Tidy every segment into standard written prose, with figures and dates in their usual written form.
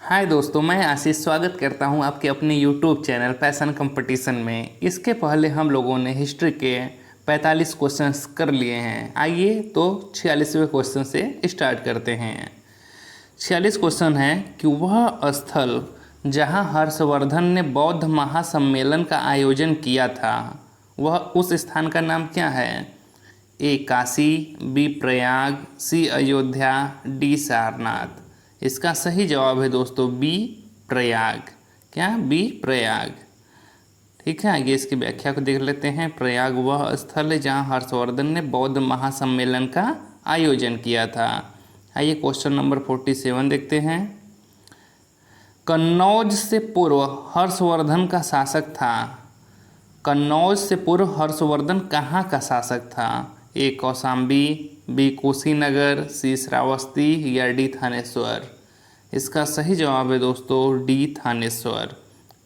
हाय दोस्तों, मैं आशीष स्वागत करता हूं आपके अपने यूट्यूब चैनल पैशन कंपटीशन में। इसके पहले हम लोगों ने हिस्ट्री के 45 क्वेश्चंस कर लिए हैं। आइए तो 46वें क्वेश्चन से स्टार्ट करते हैं। 46 क्वेश्चन है कि वह स्थल जहां हर्षवर्धन ने बौद्ध महासम्मेलन का आयोजन किया था, वह उस स्थान का नाम क्या है? ए काशी, बी प्रयाग, सी अयोध्या, डी सारनाथ। इसका सही जवाब है दोस्तों बी प्रयाग। क्या? बी प्रयाग। ठीक है, आगे इसकी व्याख्या को देख लेते हैं। प्रयाग वह स्थल है जहां हर्षवर्धन ने बौद्ध महासम्मेलन का आयोजन किया था। आइए क्वेश्चन नंबर 47 देखते हैं। कन्नौज से पूर्व हर्षवर्धन का शासक था। कन्नौज से पूर्व हर्षवर्धन कहाँ का शासक था? ए कौशाम्बी, बी कुशीनगर, सी श्रावस्ती या डी थानेश्वर। इसका सही जवाब है दोस्तों डी थानेश्वर।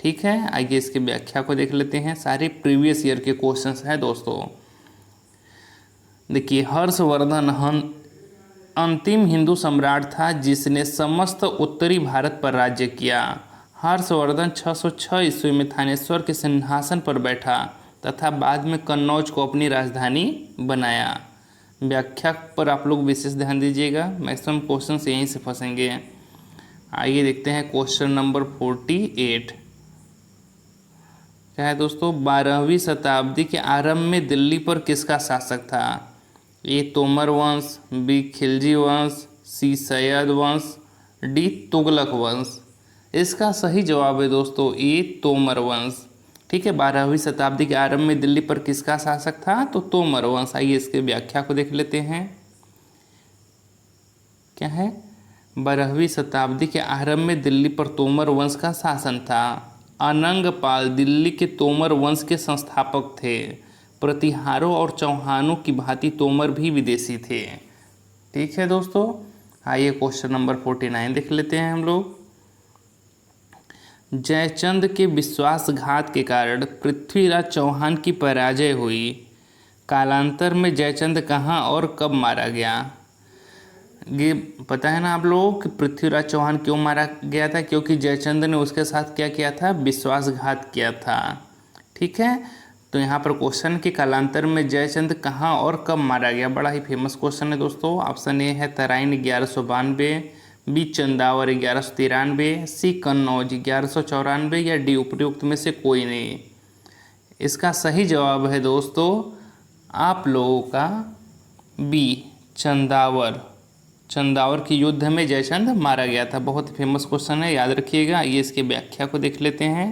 ठीक है, आइए इसकी व्याख्या को देख लेते हैं। सारे प्रीवियस ईयर के क्वेश्चंस हैं दोस्तों। देखिए, हर्षवर्धन अंतिम हिंदू सम्राट था जिसने समस्त उत्तरी भारत पर राज्य किया। हर्षवर्धन 606 ईस्वी में थानेश्वर के सिंहासन पर बैठा तथा बाद में कन्नौज को अपनी राजधानी बनाया। व्याख्या पर आप लोग विशेष ध्यान दीजिएगा, मैक्सिमम क्वेश्चंस यहीं से फंसेंगे। आइए देखते हैं क्वेश्चन नंबर 48। क्या है दोस्तों? 12वीं शताब्दी के आरंभ में दिल्ली पर किसका शासक था? ए तोमर वंश, बी खिलजी वंश, सी सैयद वंश, डी तुगलक वंश। इसका सही जवाब है दोस्तों ए तोमर वंश। ठीक है, 12वीं शताब्दी के आरंभ में दिल्ली पर किसका शासक था? तो तोमर वंश। आइए इसके व्याख्या को देख लेते हैं। क्या है? 12वीं शताब्दी के आरंभ में दिल्ली पर तोमर वंश का शासन था। अनंगपाल दिल्ली के तोमर वंश के संस्थापक थे। प्रतिहारों और चौहानों की भांति तोमर भी विदेशी थे। ठीक है दोस्तों, आइए क्वेश्चन नंबर 49 देख लेते हैं हम लोग। जयचंद के विश्वासघात के कारण पृथ्वीराज चौहान की पराजय हुई। कालांतर में जयचंद कहाँ और कब मारा गया? ये पता है ना आप लोगों कि पृथ्वीराज चौहान क्यों मारा गया था? क्योंकि जयचंद ने उसके साथ क्या किया था? विश्वासघात किया था। ठीक है, तो यहाँ पर क्वेश्चन कि कालांतर में जयचंद कहाँ और कब मारा गया, बड़ा ही फेमस क्वेश्चन है दोस्तों। ऑप्शन ए है तराइन 1192, बी चंदावर 1193, सी कन्नौज 1194 या डी उपयुक्त में से कोई नहीं। इसका सही जवाब है दोस्तों आप लोगों का बी चंदावर। चंदावर के युद्ध में जयचंद मारा गया था। बहुत फेमस क्वेश्चन है, याद रखिएगा। ये इसकी व्याख्या को देख लेते हैं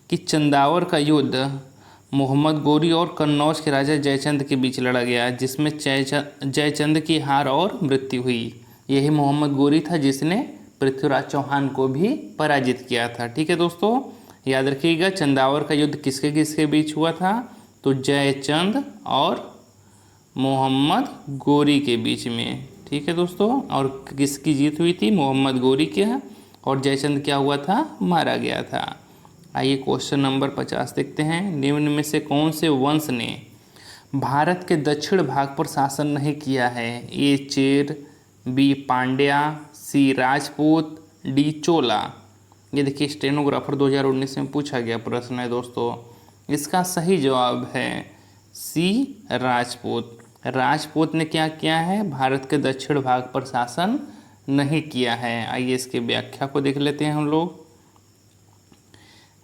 कि चंदावर का युद्ध मोहम्मद गोरी और कन्नौज के राजा जयचंद के बीच लड़ा गया, जिसमें जयचंद की हार और मृत्यु हुई। यही मोहम्मद गोरी था जिसने पृथ्वीराज चौहान को भी पराजित किया था। ठीक है दोस्तों, याद रखिएगा चंदावर का युद्ध किसके किसके बीच हुआ था? तो जयचंद और मोहम्मद गोरी के बीच में। ठीक है दोस्तों, और किसकी जीत हुई थी? मोहम्मद गोरी के, और जयचंद क्या हुआ था? मारा गया था। आइए क्वेश्चन नंबर 50 देखते हैं। निम्न में से कौन से वंश ने भारत के दक्षिण भाग पर शासन नहीं किया है? ए चेर, बी पांड्या, सी राजपूत, डी चोला। ये देखिए स्टेनोग्राफर 2019 में पूछा गया प्रश्न है दोस्तों। इसका सही जवाब है सी राजपूत। राजपूत ने क्या किया है? भारत के दक्षिण भाग पर शासन नहीं किया है। आइए इसकी व्याख्या को देख लेते हैं हम लोग।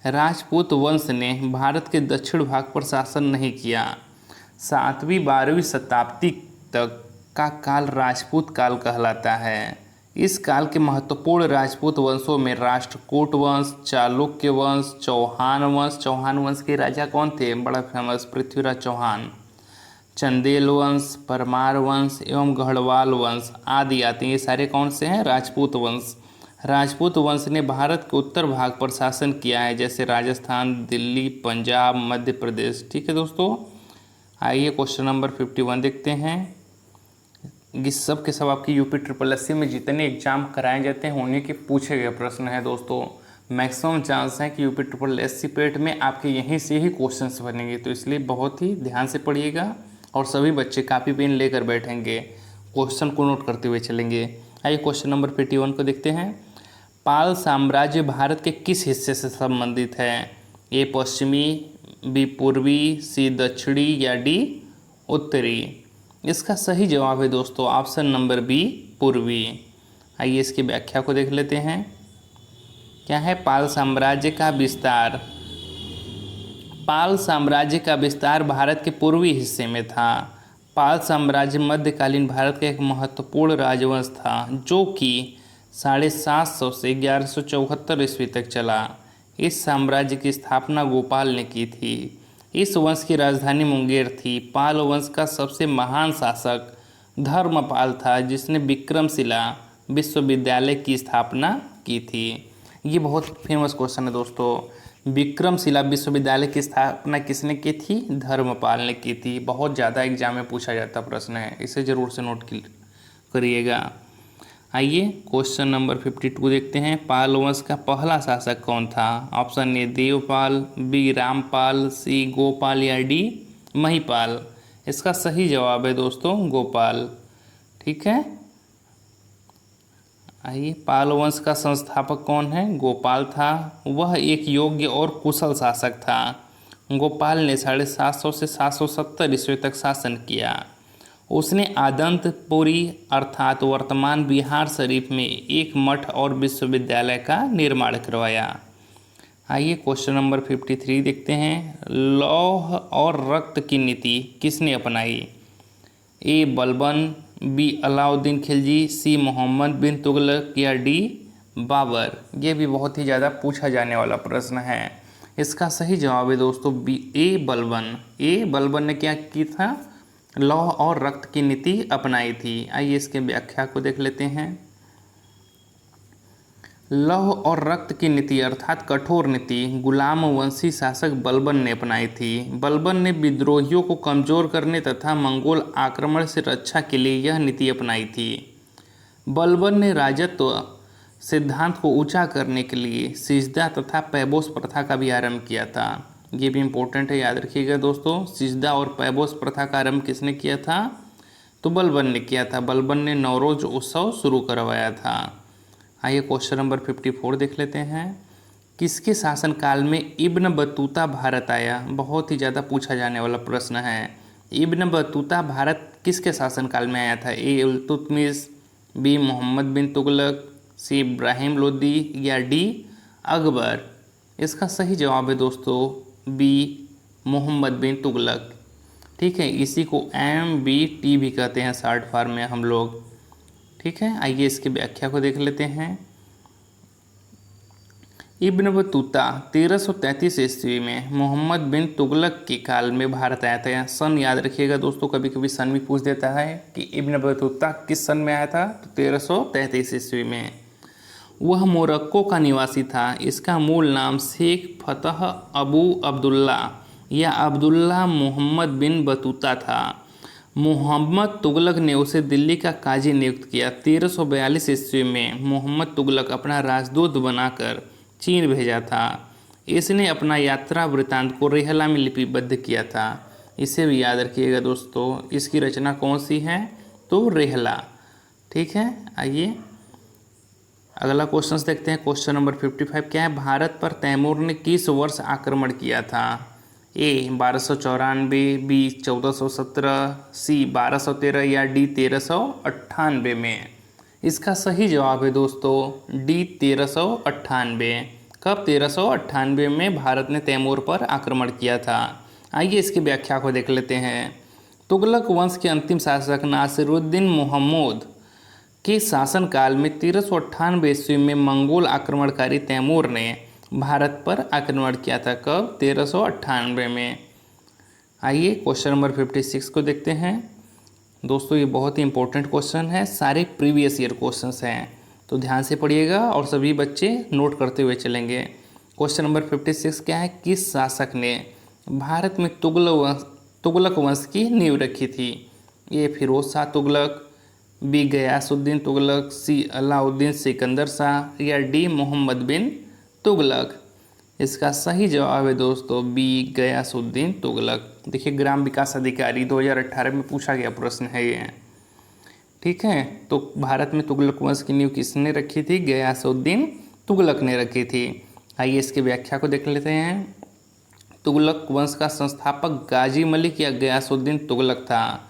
राजपूत वंश ने भारत के दक्षिण भाग पर शासन नहीं किया। 7वीं 12वीं शताब्दी तक का काल राजपूत काल कहलाता है। इस काल के महत्वपूर्ण राजपूत वंशों में राष्ट्रकूट वंश, चालुक्य वंश, चौहान वंश। चौहान वंश के राजा कौन थे? बड़ा फेमस पृथ्वीराज चौहान। चंदेल वंश, परमार वंश एवं गढ़वाल वंश आदि आते हैं। ये सारे कौन से हैं? राजपूत वंश। राजपूत वंश ने भारत के उत्तर भाग पर शासन किया है, जैसे राजस्थान, दिल्ली, पंजाब, मध्य प्रदेश। ठीक है दोस्तों, आइए क्वेश्चन नंबर 51 देखते हैं। ये सब के सब आपकी यूपी ट्रिपल एस सी में जितने एग्जाम कराए जाते हैं उन्हीं के पूछे गए प्रश्न है दोस्तों। मैक्सिमम चांस है कि यूपी ट्रिपल एस सी पेट में आपके यहीं से ही क्वेश्चंस बनेंगे, तो इसलिए बहुत ही ध्यान से पढ़िएगा और सभी बच्चे कापी पेन लेकर बैठेंगे, क्वेश्चन को नोट करते हुए चलेंगे। आइए क्वेश्चन नंबर 51 को देखते हैं। पाल साम्राज्य भारत के किस हिस्से से संबंधित है? ए पश्चिमी, बी पूर्वी, सी दक्षिणी या डी उत्तरी? इसका सही जवाब है दोस्तों ऑप्शन नंबर बी पूर्वी। आइए इसकी व्याख्या को देख लेते हैं। क्या है पाल साम्राज्य का विस्तार? पाल साम्राज्य का विस्तार भारत के पूर्वी हिस्से में था। पाल साम्राज्य मध्यकालीन भारत का एक महत्वपूर्ण राजवंश था जो कि 750 से 1174 ईस्वी तक चला। इस साम्राज्य की स्थापना गोपाल ने की थी। इस वंश की राजधानी मुंगेर थी। पाल वंश का सबसे महान शासक धर्मपाल था जिसने विक्रमशिला विश्वविद्यालय की स्थापना की थी। ये बहुत फेमस क्वेश्चन है दोस्तों। विक्रमशिला विश्वविद्यालय की स्थापना किसने की थी? धर्मपाल ने की थी। बहुत ज़्यादा एग्जाम में पूछा जाता प्रश्न है, इसे ज़रूर से नोट करिएगा। आइए क्वेश्चन नंबर 52 देखते हैं। पाल वंश का पहला शासक कौन था? Option A Devpal, B Rampal, C Gopal या डी महिपाल? इसका सही जवाब है दोस्तों गोपाल। ठीक है। आइए पाल वंश का संस्थापक कौन है? गोपाल था। वह एक योग्य और कुशल शासक था। गोपाल ने 750 से 770 ईस्वी तक शासन किया। उसने आदंतपुरी अर्थात वर्तमान बिहार शरीफ में एक मठ और विश्वविद्यालय का निर्माण करवाया। आइए क्वेश्चन नंबर 53 देखते हैं। लौह और रक्त की नीति किसने अपनाई? ए बलबन, बी अलाउद्दीन खिलजी, सी मोहम्मद बिन तुगलक या डी बाबर? ये भी बहुत ही ज़्यादा पूछा जाने वाला प्रश्न है। इसका सही जवाब है दोस्तों बी ए बलबन। ए बलबन ने क्या की था? लौह और रक्त की नीति अपनाई थी। आइए इसके व्याख्या को देख लेते हैं। लौह और रक्त की नीति अर्थात कठोर नीति गुलाम वंशी शासक बलबन ने अपनाई थी। बलबन ने विद्रोहियों को कमजोर करने तथा मंगोल आक्रमण से रक्षा के लिए यह नीति अपनाई थी। बलबन ने राजत्व सिद्धांत को ऊंचा करने के लिए सिजदा तथा पैबोस प्रथा का भी आरंभ किया था। ये भी इम्पोर्टेंट है, याद रखिएगा दोस्तों। सिजदा और पैबोस प्रथा का आरंभ किसने किया था? तो बलबन ने किया था। बलबन ने नवरोज उत्सव शुरू करवाया था। आइए क्वेश्चन नंबर 54 देख लेते हैं। किसके शासनकाल में इब्न बतूता भारत आया? बहुत ही ज़्यादा पूछा जाने वाला प्रश्न है। इब्न बतूता भारत किसके शासनकाल में आया था? ए इल्तुतमिश, बी मोहम्मद बिन तुगलक, सी इब्राहिम लोदी या डी अकबर? इसका सही जवाब है दोस्तों बी मोहम्मद बिन तुगलक। ठीक है, इसी को MBT भी कहते हैं शॉर्ट फॉर्म में हम लोग। ठीक है, आइए इसकी व्याख्या को देख लेते हैं। इब्न बतूता 1333 ईस्वी में मोहम्मद बिन तुगलक के काल में भारत आया था। सन याद रखिएगा दोस्तों, कभी कभी सन भी पूछ देता है कि इब्न बतूता किस सन में आया था। तो 1333 ईस्वी में। वह मोरक्को का निवासी था। इसका मूल नाम शेख फतह अबू अब्दुल्ला या अब्दुल्ला मोहम्मद बिन बतूता था। मोहम्मद तुगलक ने उसे दिल्ली का काजी नियुक्त किया। 1342 ईस्वी में मोहम्मद तुगलक अपना राजदूत बनाकर चीन भेजा था। इसने अपना यात्रा वृत्तांत को रेहला में लिपिबद्ध किया था। इसे भी याद रखिएगा दोस्तों। इसकी रचना कौन सी है? तो रेहला। ठीक है, आइए अगला क्वेश्चन देखते हैं। क्वेश्चन नंबर 55 क्या है? भारत पर तैमूर ने किस वर्ष आक्रमण किया था? ए 1294, बी 1417, सी 1213 या डी 1398 में? इसका सही जवाब है दोस्तों डी 1398। कब? 1398 में भारत ने तैमूर पर आक्रमण किया था। आइए इसकी व्याख्या को देख लेते हैं। तुगलक वंश के अंतिम शासक नासिरुद्दीन महमूद के शासनकाल में 1398 ईस्वी में मंगोल आक्रमणकारी तैमूर ने भारत पर आक्रमण किया था। कब? 1398 में। आइए क्वेश्चन नंबर 56 को देखते हैं। दोस्तों ये बहुत ही इंपॉर्टेंट क्वेश्चन है, सारे प्रीवियस ईयर क्वेश्चंस हैं, तो ध्यान से पढ़िएगा और सभी बच्चे नोट करते हुए चलेंगे। क्वेश्चन नंबर 56 क्या है? किस शासक ने भारत में तुगलक वंश की नींव रखी थी? ए फिरोज शाह तुगलक, बी गयासुद्दीन तुगलक, सी अलाउद्दीन सिकंदर शाह या डी मोहम्मद बिन तुगलक? इसका सही जवाब है दोस्तों बी गयासुद्दीन तुगलक। देखिए ग्राम विकास अधिकारी 2018 में पूछा गया प्रश्न है ये। ठीक है, तो भारत में तुगलक वंश की नींव किसने रखी थी? गयासुद्दीन तुगलक ने रखी थी। आइए इसकी व्याख्या को देख लेते हैं। तुगलक वंश का संस्थापक गाजी मलिक या गयासुद्दीन तुगलक था।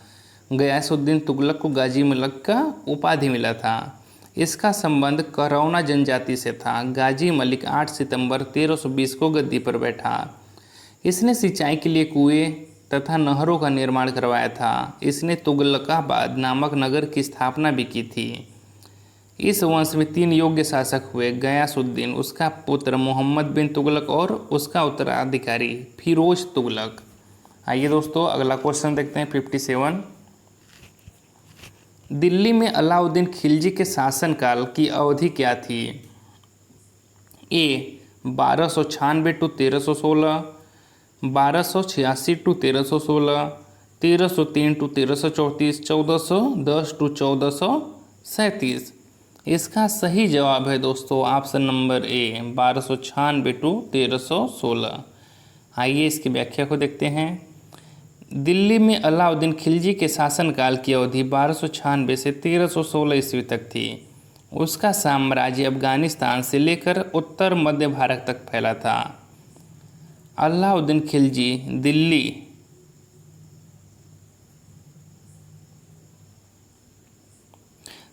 गयासुद्दीन तुगलक को गाजी मलिक का उपाधि मिला था। इसका संबंध करौना जनजाति से था। गाजी मलिक 8 सितंबर 1320 को गद्दी पर बैठा। इसने सिंचाई के लिए कुएं तथा नहरों का निर्माण करवाया था। इसने तुगलकाबाद नामक नगर की स्थापना भी की थी। इस वंश में 3 योग्य शासक हुए, गयासुद्दीन, उसका पुत्र मोहम्मद बिन तुगलक और उसका उत्तराधिकारी फिरोज तुगलक। आइए दोस्तों अगला क्वेश्चन देखते हैं 57। दिल्ली में अलाउद्दीन खिलजी के शासनकाल की अवधि क्या थी? ए 1296 टू 1316, 1286 टू 1316, 1303 टू 1334, 1410 टू 1437। इसका सही जवाब है दोस्तों ऑप्शन नंबर ए 1296 टू 1316। आइए इसकी व्याख्या को देखते हैं। दिल्ली में अलाउद्दीन खिलजी के शासनकाल की अवधि 1296 से 1316 ईस्वी तक थी। उसका साम्राज्य अफगानिस्तान से लेकर उत्तर मध्य भारत तक फैला था। अलाउद्दीन खिलजी दिल्ली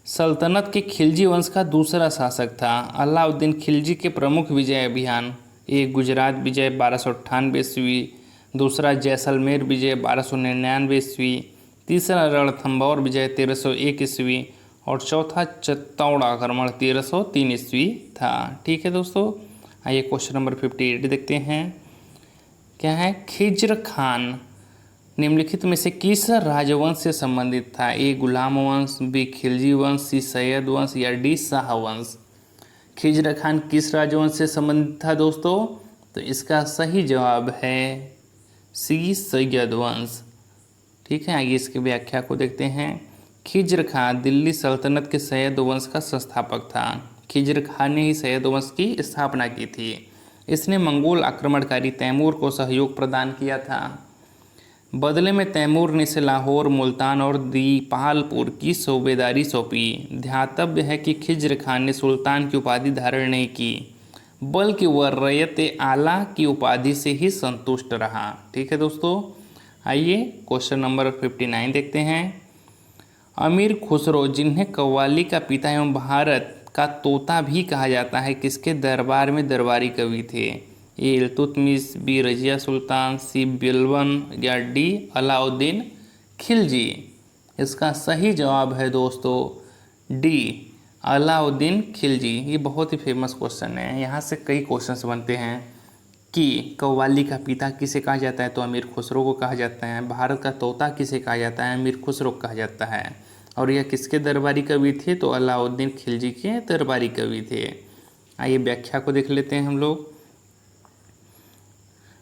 सल्तनत के खिलजी वंश का दूसरा शासक था। अलाउद्दीन खिलजी के प्रमुख विजय अभियान: एक गुजरात विजय 1298 ईस्वी, दूसरा जैसलमेर विजय 1299 ईस्वी, तीसरा रणथंभौर विजय 1301 ईस्वी और चौथा चित्तौड़ आक्रमण 1303 ईस्वी था। ठीक है दोस्तों, आइए क्वेश्चन नंबर 58 देखते हैं। क्या है? खिज्र खान निम्नलिखित में से किस राजवंश से संबंधित था? ए गुलाम वंश, बी खिलजी वंश, सी सैयद वंश या डी शाह वंश। खिज्र खान किस राजवंश से संबंधित था दोस्तों? तो इसका सही जवाब है सी सैयद वंश। ठीक है, आइए इसकी व्याख्या को देखते हैं। खिज्र खान दिल्ली सल्तनत के सैयद वंश का संस्थापक था। खिज्र खान ने ही सैयद वंश की स्थापना की थी। इसने मंगोल आक्रमणकारी तैमूर को सहयोग प्रदान किया था। बदले में तैमूर ने इसे लाहौर, मुल्तान और दीपालपुर की सूबेदारी सौंपी। ध्यातव्य है कि खिज्र खान ने सुल्तान की उपाधि धारण नहीं की, बल्कि वह रैयत आला की उपाधि से ही संतुष्ट रहा। ठीक है दोस्तों, आइए क्वेश्चन नंबर 59 देखते हैं। अमीर खुसरो, जिन्हें कव्वाली का पिता एवं भारत का तोता भी कहा जाता है, किसके दरबार में दरबारी कवि थे? ए इल्तुतमिश, बी रजिया सुल्तान, सी बिलवन या डी अलाउद्दीन खिलजी। इसका सही जवाब है दोस्तों डी अलाउद्दीन खिलजी। ये बहुत ही फेमस क्वेश्चन है, यहाँ से कई क्वेश्चंस बनते हैं कि कव्वाली का पिता किसे कहा जाता है? तो अमीर खुसरो को कहा जाता है। भारत का तोता किसे कहा जाता है? अमीर खुसरो को कहा जाता है। और यह किसके दरबारी कवि थे? तो अलाउद्दीन खिलजी के दरबारी कवि थे। आइए व्याख्या को देख लेते हैं हम लोग।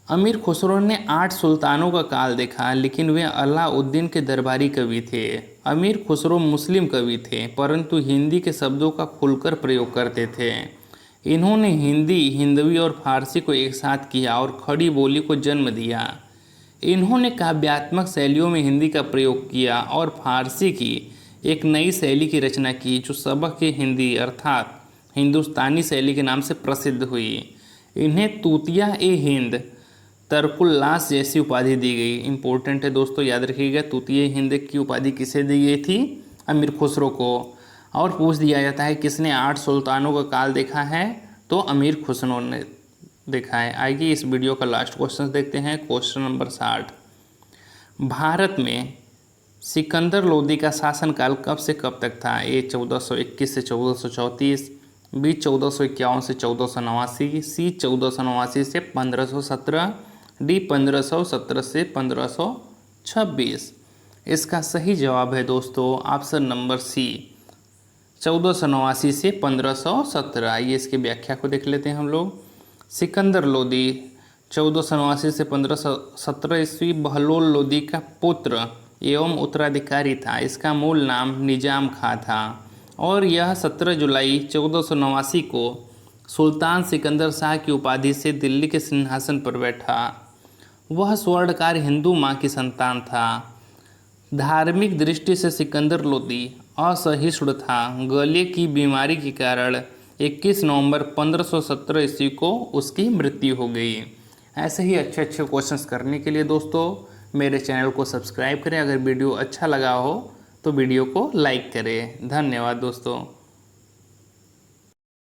अमीर खुसरो ने 8 सुल्तानों का काल देखा, लेकिन वे अलाउद्दीन के दरबारी कवि थे। अमीर खुसरो मुस्लिम कवि थे, परंतु हिंदी के शब्दों का खुलकर प्रयोग करते थे। इन्होंने हिंदी, हिंदवी और फारसी को एक साथ किया और खड़ी बोली को जन्म दिया। इन्होंने काव्यात्मक शैलियों में हिंदी का प्रयोग किया और फारसी की एक नई शैली की रचना की, जो सबक हिंदी अर्थात हिंदुस्तानी शैली के नाम से प्रसिद्ध हुई। इन्हें तूतिया ए हिंद तरकुल्लास जैसी उपाधि दी गई। इंपॉर्टेंट है दोस्तों, याद रखिएगा, तूतिया हिंद की उपाधि किसे दी गई थी? अमीर खुसरो को। और पूछ दिया जाता है किसने 8 सुल्तानों का काल देखा है? तो अमीर खुसरो ने देखा है। आइए इस वीडियो का लास्ट क्वेश्चन देखते हैं, क्वेश्चन नंबर 60। भारत में सिकंदर लोदी का शासनकाल कब से कब तक था? ए 1421 से 1434, बी 1451 से 1489, सी 1489 से 1517, डी 1517 से 1526। इसका सही जवाब है दोस्तों ऑप्शन नंबर सी 1489 से 1517। आइए इसकी व्याख्या को देख लेते हैं हम लोग। सिकंदर लोदी 1489 से 1517 ईस्वी बहलोल लोदी का पुत्र एवं उत्तराधिकारी था। इसका मूल नाम निजाम खां था और यह 17 जुलाई 1489 को सुल्तान सिकंदर शाह की उपाधि से दिल्ली के सिंहासन पर बैठा। वह स्वर्णकार हिंदू मां की संतान था। धार्मिक दृष्टि से सिकंदर लोदी असहिष्णु था। गले की बीमारी के कारण 21 नवंबर 1517 ईस्वी को उसकी मृत्यु हो गई। ऐसे ही अच्छे अच्छे क्वेश्चंस करने के लिए दोस्तों मेरे चैनल को सब्सक्राइब करें। अगर वीडियो अच्छा लगा हो तो वीडियो को लाइक करें। धन्यवाद दोस्तों।